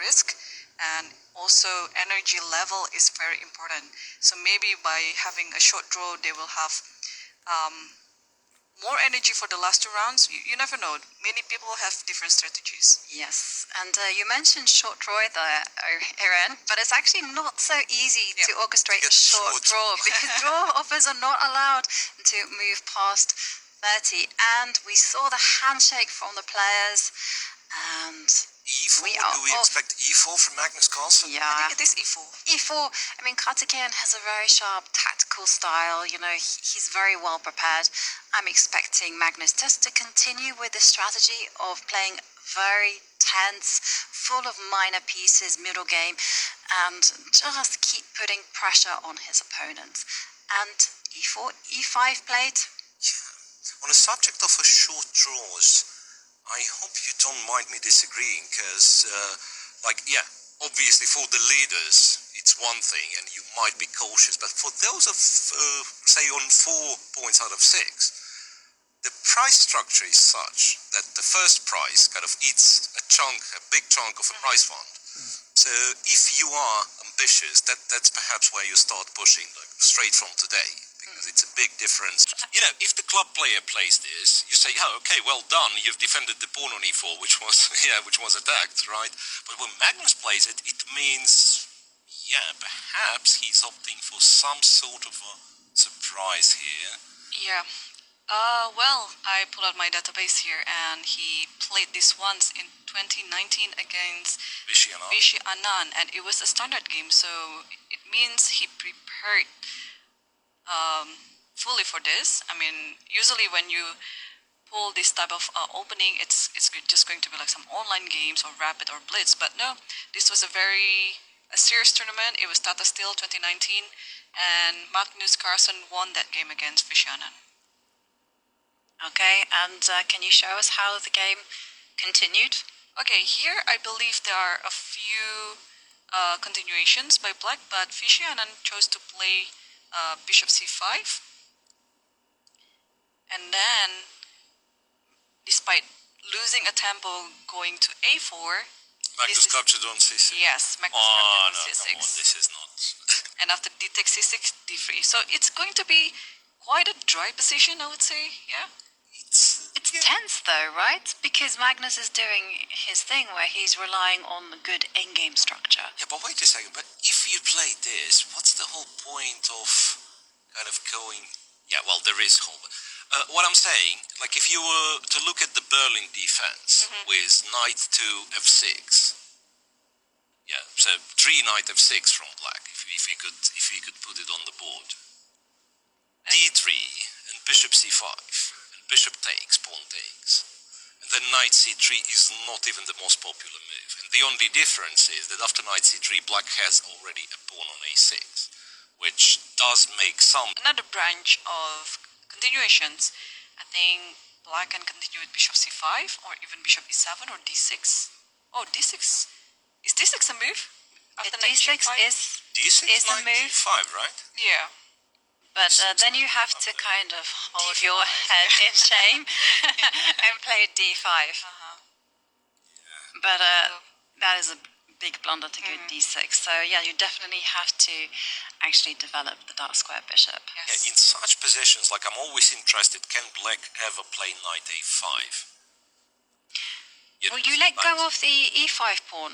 risk, and also energy level is very important. So maybe by having a short draw, they will have more energy for the last two rounds. You never know. Many people have different strategies. Yes, and you mentioned short draw there, Erin, but it's actually not so easy to orchestrate a short draw because draw offers are not allowed to move past 30. And we saw the handshake from the players, and E4? Do we expect E4 from Magnus Carlsen? Yeah. I think it is E4. E4, I mean, Karthikeyan has a very sharp tactical style. You know, he's very well prepared. I'm expecting Magnus just to continue with the strategy of playing very tense, full of minor pieces, middle game, and just keep putting pressure on his opponents. And E4, E5 played. Yeah. On the subject of short draws, I hope you don't mind me disagreeing, because, obviously for the leaders, it's one thing, and you might be cautious, but for those of, say, on 4 points out of 6, the price structure is such that the first prize kind of eats a big chunk of a prize fund. So if you are ambitious, that's perhaps where you start pushing, like, straight from today. Because it's a big difference. You know, if the club player plays this, you say, "Oh, okay, well done. You've defended the pawn on e4, which was attacked, right?" But when Magnus plays it, it means, perhaps he's opting for some sort of a surprise here. Yeah. Well, I pulled out my database here, and he played this once in 2019 against Vishy Anand, and it was a standard game, so it means he prepared fully for this. I mean, usually when you pull this type of opening, it's just going to be like some online games or rapid or blitz. But no, this was a serious tournament. It was Tata Steel 2019, and Magnus Carlsen won that game against Vishanan. Okay, and can you show us how the game continued? Okay, here I believe there are a few continuations by Black, but Vishanan chose to play Bishop c5, and then, despite losing a tempo going to a4, Magnus captured on c6. Yes, Magnus captured on c6. Come on, this is not. And after d takes c6, d3. So it's going to be quite a dry position, I would say. Yeah. It's tense though, right? Because Magnus is doing his thing where he's relying on the good endgame structure. Yeah, but wait a second. But if you play this, what's the whole point of kind of going? Yeah, well, there is whole. What I'm saying, like, if you were to look at the Berlin defense with knight to f6, so 3 knight f6 from Black, if you could put it on the board, d3 and bishop c5, and bishop takes, pawn takes, and then knight c3 is not even the most popular move, and the only difference is that after knight c3, Black has already a pawn on a6, which does make some. Another branch of continuations, I think Black can continue with bishop c5 or even bishop e7 or d6. Oh, d6. Is d6 a move? After d6 is a move. d5, right? Yeah. But then you have to kind of hold your head in shame and play d5. But that is a big blunder to go d6. So yeah, you definitely have to actually develop the dark square bishop. Yes. Yeah, in such positions, like, I'm always interested, can Black ever play knight a5? Well, you let go of the e5 pawn.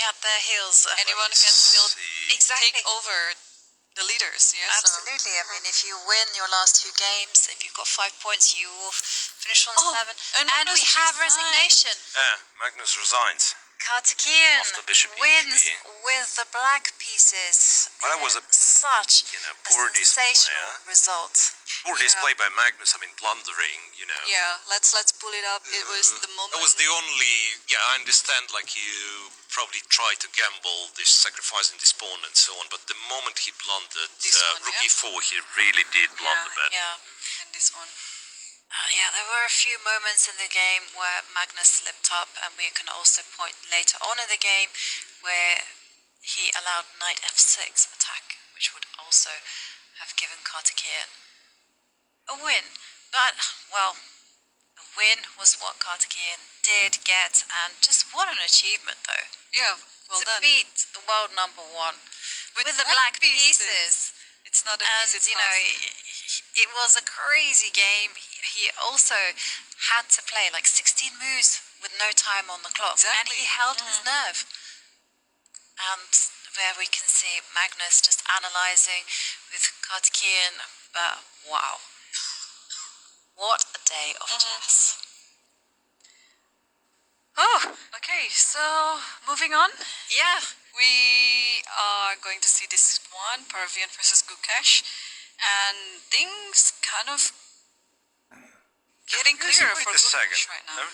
at their heels. Anyone can still Exactly. take over the leaders. Yes. Absolutely. I mean, if you win your last 2 games, if you've got 5 points, you will finish on 7. and And we Magnus have resigned. resignation. Magnus resigns. Karthikeyan After the Bishop wins EGP. with the black pieces. Well, that was in such poor a display, sensational result. Poor display by Magnus. I mean, blundering. Yeah. Let's pull it up. It was the moment. That was the only. Yeah, I understand. Like you probably try to gamble, this sacrificing this pawn and so on. But the moment he blundered, This one, rook yeah. e4, he really did blunder bad. Yeah. And this one. Yeah, there were a few moments in the game where Magnus slipped up, and we can also point later on in the game where he allowed knight f6 attack, which would also have given Karthikeyan a win. But, well, a win was what Karthikeyan did get, and just what an achievement, though. Yeah. Well to done. beat the world #1 with the black pieces. It's not an And, easy you know, task. it was a crazy game. He also had to play like 16 moves with no time on the clock. And Exactly. he held his nerve. And where we can see Magnus just analysing with Karthikeyan. But wow. What a day of chess. Oh, okay. So moving on. Yeah. We are going to see this one, Paravian versus Gukesh, and things kind of getting clearer for Gukesh right now.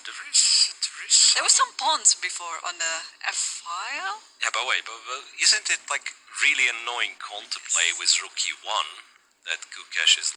There was some pawns before on the F file. Yeah, but wait, but isn't it like really annoying contemplate with rook e1 that Gukesh is